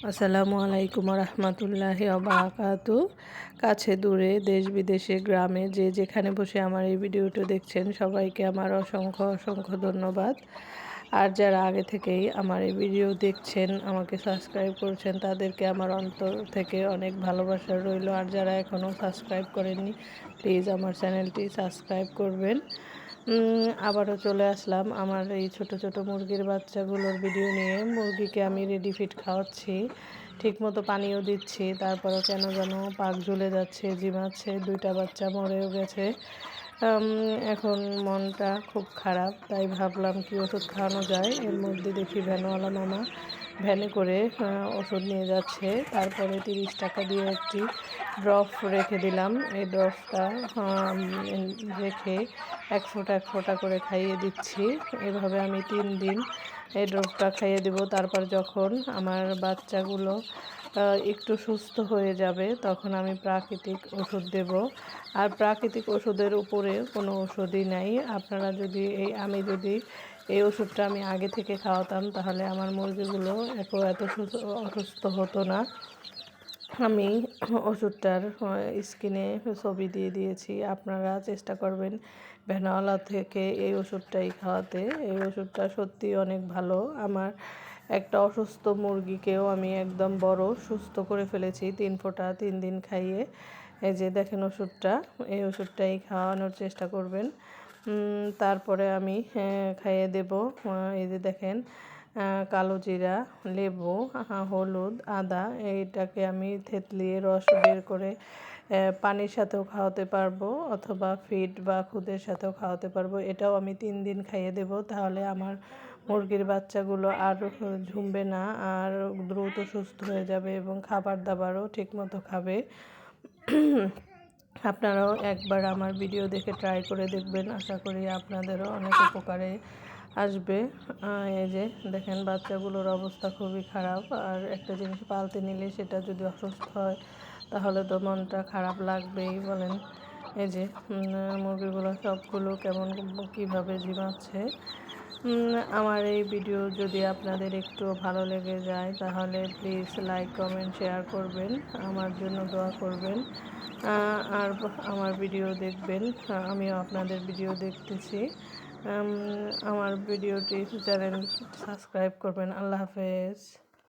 আসসালামু আলাইকুম রহমতুল্লাহি বারাকাতু। কাছে দূরে দেশ বিদেশে গ্রামে যে যেখানে বসে আমার এই ভিডিওটি দেখছেন সবাইকে আমার অসংখ্য অসংখ্য ধন্যবাদ। আর যারা আগে থেকেই আমার এই ভিডিও দেখছেন, আমাকে সাবস্ক্রাইব করছেন, তাদেরকে আমার অন্তর থেকে অনেক ভালোবাসা রইল। আর যারা এখনও সাবস্ক্রাইব করেননি, প্লিজ আমার চ্যানেলটি সাবস্ক্রাইব করবেন। আবারও চলে আসলাম আমার এই ছোট ছোট মুরগির বাচ্চাগুলোর ভিডিও নিয়ে। মুরগিকে আমি রেডি ফিড খাওয়াচ্ছি, ঠিকমতো পানিও দিচ্ছি, তারপরও কেন যেন পাক ঝুলে যাচ্ছে, ঝিমাচ্ছে, দুইটা বাচ্চা মরেও গেছে। এখন মনটা খুব খারাপ, তাই ভাবলাম কি ওষুধ খাওয়ানো যায়। এর মধ্যে দেখি ভ্যানওয়ালা মামা ভ্যানে করে ওষুধ নিয়ে যাচ্ছে। তারপরে 30 টাকা দিয়ে একটি ড্রপ রেখে দিলাম। এই ড্রপটা রেখে এক ফোঁটা করে খাইয়ে দিচ্ছি। এভাবে আমি 3 দিন এই ড্রপটা খাইয়ে দেব। তারপর যখন আমার বাচ্চাগুলো একটু সুস্থ হয়ে যাবে, তখন আমি প্রাকৃতিক ওষুধ দেব। আর প্রাকৃতিক ওষুধের উপরে কোনো ওষুধই নাই। আপনারা যদি আমি যদি এই ওষুধটা আমি আগে থেকে খাওয়াতাম, তাহলে আমার মুরগিগুলো এত অসুস্থ হতো না। আমি ওষুধটার স্ক্রিনে ছবি দিয়ে দিয়েছি, আপনারা চেষ্টা করবেন ভ্যানওয়ালা থেকে এই ওষুধটাই খাওয়াতে। এই ওষুধটা সত্যি অনেক ভালো। আমার একটা অসুস্থ মুরগিকেও আমি একদম বড় সুস্থ করে ফেলেছি 3 ফোঁটা 3 দিন খাইয়ে। এই যে দেখেন ওষুধটা, এই ওষুধটাই খাওয়ানোর চেষ্টা করবেন। তারপরে আমি খাইয়ে দেব। এই যে দেখেন, কালো জিরা, লেবু, হলুদ, আদা, এইটাকে আমি থেতলিয়ে রস বের করে পানির সাথেও খাওয়াতে পারবো, অথবা ফিড বা খুদের সাথেও খাওয়াতে পারবো। এটাও আমি 3 দিন খাইয়ে দেব। তাহলে আমার মুরগির বাচ্চাগুলো আর ঝুমবে না, আর দ্রুত সুস্থ হয়ে যাবে এবং খাবার দাবারও ঠিকমতো খাবে। আপনারাও একবার আমার ভিডিও দেখে ট্রাই করে দেখবেন, আশা করি আপনাদেরও অনেক উপকারে আসবে। এই যে দেখেন বাচ্চাগুলোর অবস্থা খুবই খারাপ। আর একটা জিনিস পালতে নিলে সেটা যদি অসুস্থ হয়, তাহলে তো মনটা খারাপ লাগবেই বলেন। এই যে মুরগিগুলো সবগুলো কেমন কীভাবে ঝিমাচ্ছে। আমার এই ভিডিও যদি আপনাদের একটু ভালো লেগে যায়, তাহলে প্লিজ লাইক কমেন্ট শেয়ার করবেন, আমার জন্য দোয়া করবেন। আর আমার ভিডিও দেখবেন, আমিও আপনাদের ভিডিও দেখতেছি। আমার ভিডিওটি চ্যানেল সাবস্ক্রাইব করবেন। আল্লাহ হাফেজ।